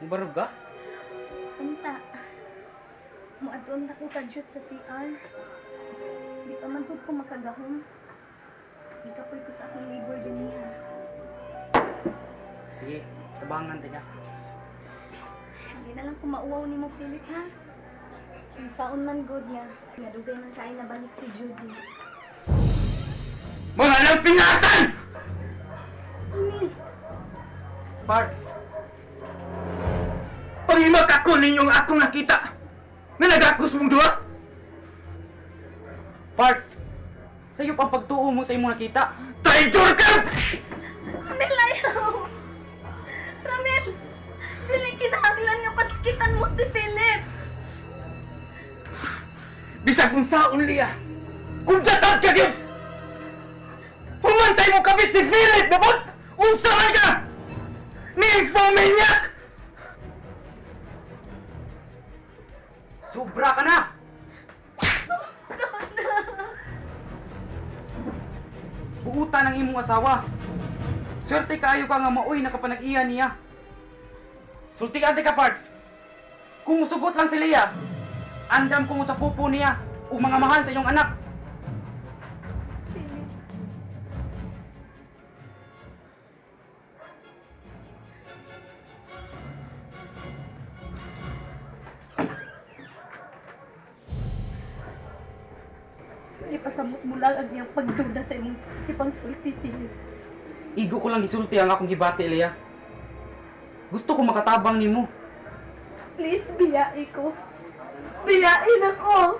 Mubarog ka? Anta. Muadon na ko kadyot sa CR. Di pa man gud ko makagahom. Ikapoy ko sa akong labor din niya. Sige, tabangan tika. Hindi na lang ko mauwaw ni mo, Philip, ha? Kung saon man good niya, nadugay man kaay na balik si Judy. Mga lampingasan! Emil! Parts! Panghimak ako ninyong akong nakita! Nga nagakos mong duwa! Parts! Sa'yo pang pagtuo mo sa imong nakita! Traitor ka! Ramel, ayaw! Ramel! Dili kinahanglan nga paskitan mo si Philip! Bisag kung saon liya! Kung datag ka yun! Human sa'yo mo kabit si Philip! Nabot! Unsa man ka! Nymphomaniac! Sobra ka na! Buutan ng imong asawa. Swerte kaayo ka nga maoy nakapanag-iya niya. Sulti ka ka parts. Kung musugot lang si Leah, andam ko sa pupo niya ug mga mahal sa iyong anak. Philip. Ipasabot mo lang ang iyang pagduda sa imong ipangsulti, Philip. Igo ko lang gisulti ang akong gibati, Leah. Gusto ko makatabang nimo. Please, biyai ko. Biyain ako!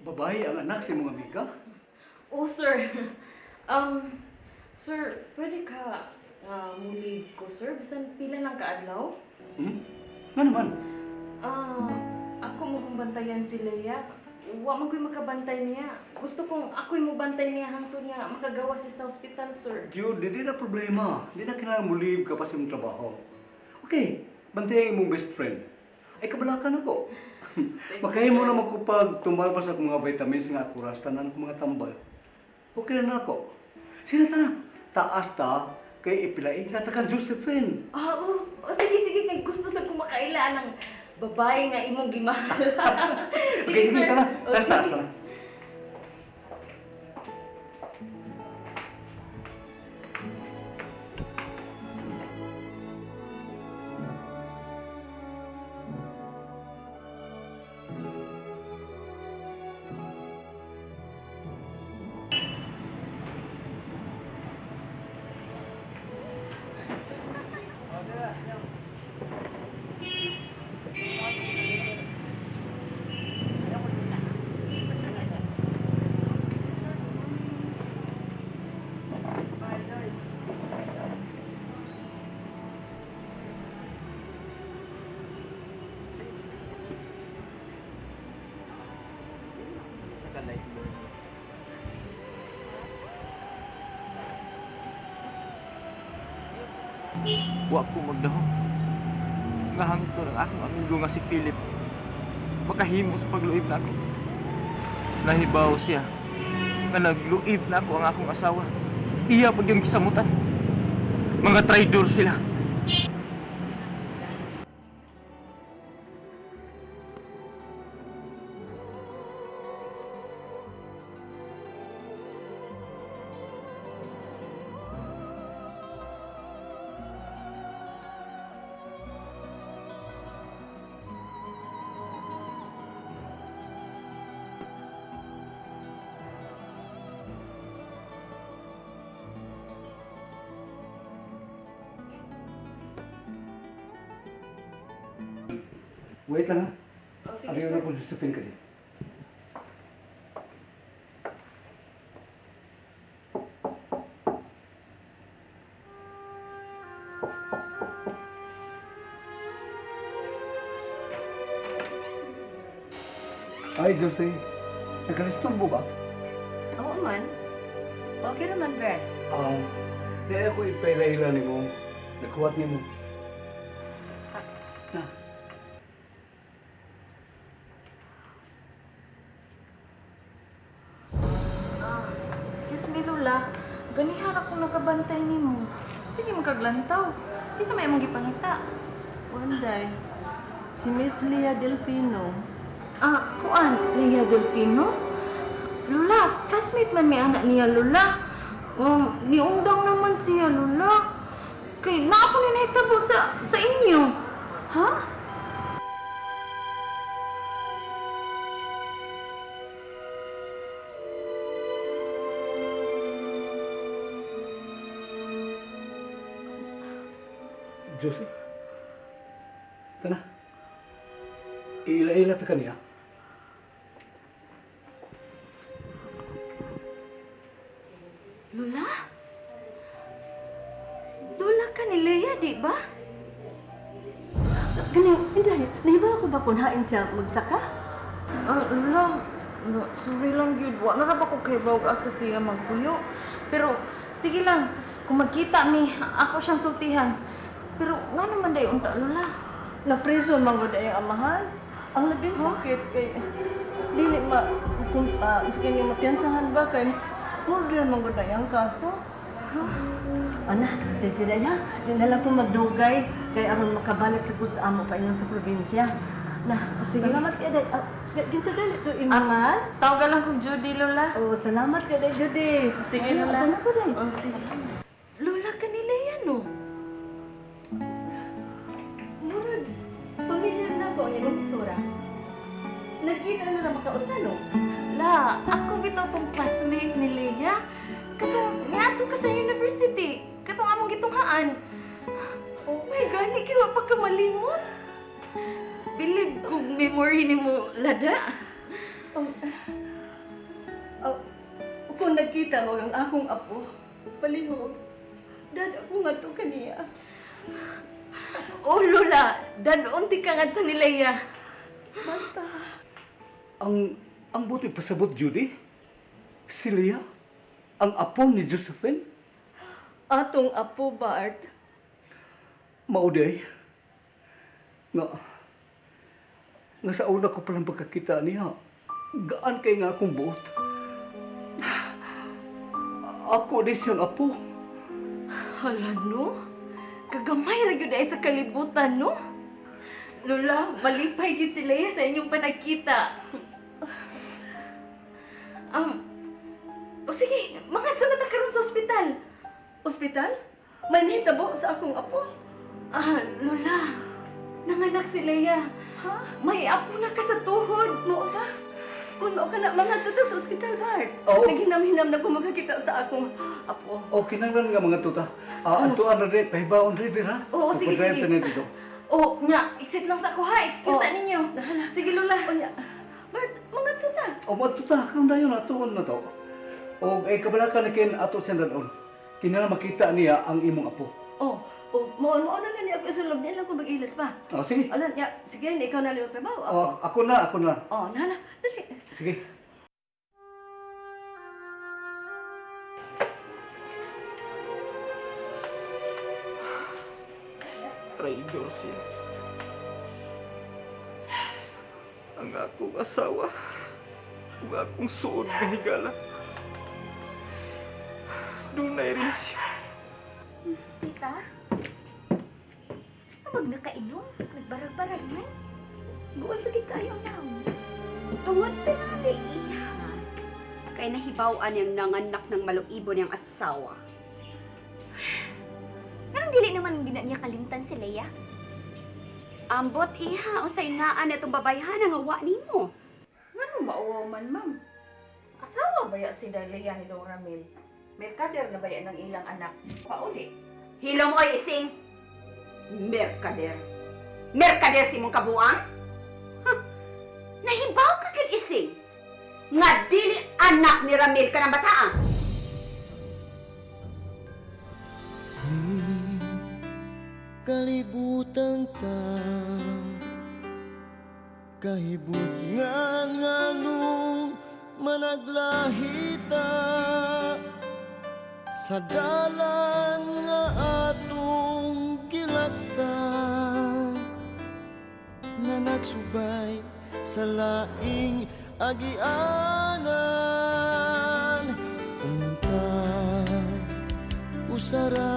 Babae ang anak si mga amiga? Oh, sir. Sir, pwede ka muli ko, sir? Bisan pila lang kaadlaw? Nga naman. Ako mo kong bantayan si Leia. Wa man ko'y makabantay niya. Gusto kong ako'y mo bantay niya hangtod nga makagawa siya sa ospital, sir. Jude, di na problema. Di na kailangan mo leave ka pa sa iyong trabaho. Okay, bantayan mong best friend. Ay, kabalakan ako. Makain mo naman ko pag tumalbas ako mga vitamins nga ako rastanan ko mga tambal. Okay na ako. Sila ta na. Taas ta kay ipilay natakan Josephine. Oo. Sige. Kay gusto sa kumakaila ng babae nga imong gimahal. Okay, sige, tara. Taas, sige. tara. Wa ko magdahom. Nga hangtod ang akong amigo nga si Philip. Makahimo sa pagluib na ako. Nahibaw siya nga nagluib na ako ang akong asawa. Iya pag yung gisamutan. Mga traidor sila. Wait lang ha. Oh, sige, Ariyo sir. na po Josephine ka din. Ay, Jose. Nagkalisturbo ba? Oo man. Okay naman, Bert. Di ako ipailaila ni mo. Nakuhat ni mo. Excuse me, Lola. Ganihan akong nakabantay nimo. Sige, magkaglantaw. Di sa may mong gipangita. One day, si Miss Leah Delfino, Kuan, Leia Delfino? Lola, classmate man may anak niya, Lola. Niundang naman siya, Lola. Kaya na ako ninahitabo sa inyo. ha? Josie? Tana. Ila-ila ta kaniya. Lola? Lola ka ni Leia, di ba? Ganing, hindi, nahiba ko ba punhain siya magsaka? Lola, sorry lang yun. Wa na ra ba ko kay bawag asa siya magpuyo. Pero, sige lang. Kung magkita mi, ako siyang sultihan. Pero, nga naman dayon unta, Lola. Napriso man gud ang amahan. Ang labing sakit kay dili kung sige ni mapiyansahan ba kay murder man gud ang kaso. Ana, sige na ya. Di na lang ko magdugay kay aron makabalik sa gusto amo pa ingon sa probinsya. Sige. Salamat kay day. Ginsa dali to imangan. Tawagan lang kong Judy, Lola. Oh, salamat kay day Judy. Sige, Ay, Lola. ato na ko day. Oh, sige. Lola ka ni Leia, no? Murag, pamilya na ko ang imong itsura. Nagkita na na makausano. La, ako bitaw tong classmate ni Leia. Katong niadto ka sa university. Katong among gitunghaan. Oh my God, ni kaya pa ka malimot. Bilig kong memory ni mo, Lada. Kung nagkita mo ang akong apo, palihog, dad ako nga to kaniya. Oh, Lola, danon ti ka nga to ni Leia. Basta. Ang buti pasabot, Judy. Si Leah, ang apo ni Josephine. Atong apo, Bart. Mauday. Nga sa una ko palang pagkakita niya, gaan kay nga akong buot. Ako din siyang apo. Hala, no? Kagamay ra gyud ay sa kalibutan, no? Lola, malipay gyud si Leia sa inyong panagkita. O sige, mga na karon sa ospital. Ospital? May nahitabo sa akong apo. Lola, nanganak si Leia. Ha? May apo na ka sa tuhod. Mao ba? Kung mao ka na mga tuta sa ospital, Bart. Oo. Naghinam-hinam na ko makakita sa akong apo. O, kinanglan nga mga tuta. Antuan na rin, pahibaon river, ha? Oo, sige, Papadrive sige. tayo dito. Oh, nya, exit lang sa ako ha. Excuse Oh. ninyo. Sige, Lola. O niya, Bart, mga tuta. O, mga tuta, kung dayon, atuon na to. O, ay kabalakan na kin ato siya na doon. Kinala makita niya ang imong apo. Mo na nga niya ako isulog niya lang kung mag-ilas pa. O, sige. Ano niya, sige, ikaw na liwa pa ba? O, ako na. Nala, dali. Sige. Traidor siya. Ang akong asawa, ang akong suod nga higala. Doon na relasyon. Tita? Huwag nakainom. Nagbarag-barag man. Buwan lagi kayo now. Tungod tayo iha. Kay nahibawan niyang nanganak ng maluibo niyang asawa. Anong dili naman hindi na niya kalimtan si Leia? Ambot iha, o sa inaan itong babayhan ang awa nimo. Ngano maawaw man, ma'am? Asawa baya si Leia ni Dong Ramil? Merkader na baya ng ilang anak? Pauli. Hilo mo ay ising. Merkader. Merkader si mong kabuang? Huh. Nahibaw ka kag ising. Nga dili anak ni Ramil ka ng bataan. Kalibutan ta kahibut nganong managlahita sa dalan nga atong gilaktan nagsubay sa laing agianan. Unta usara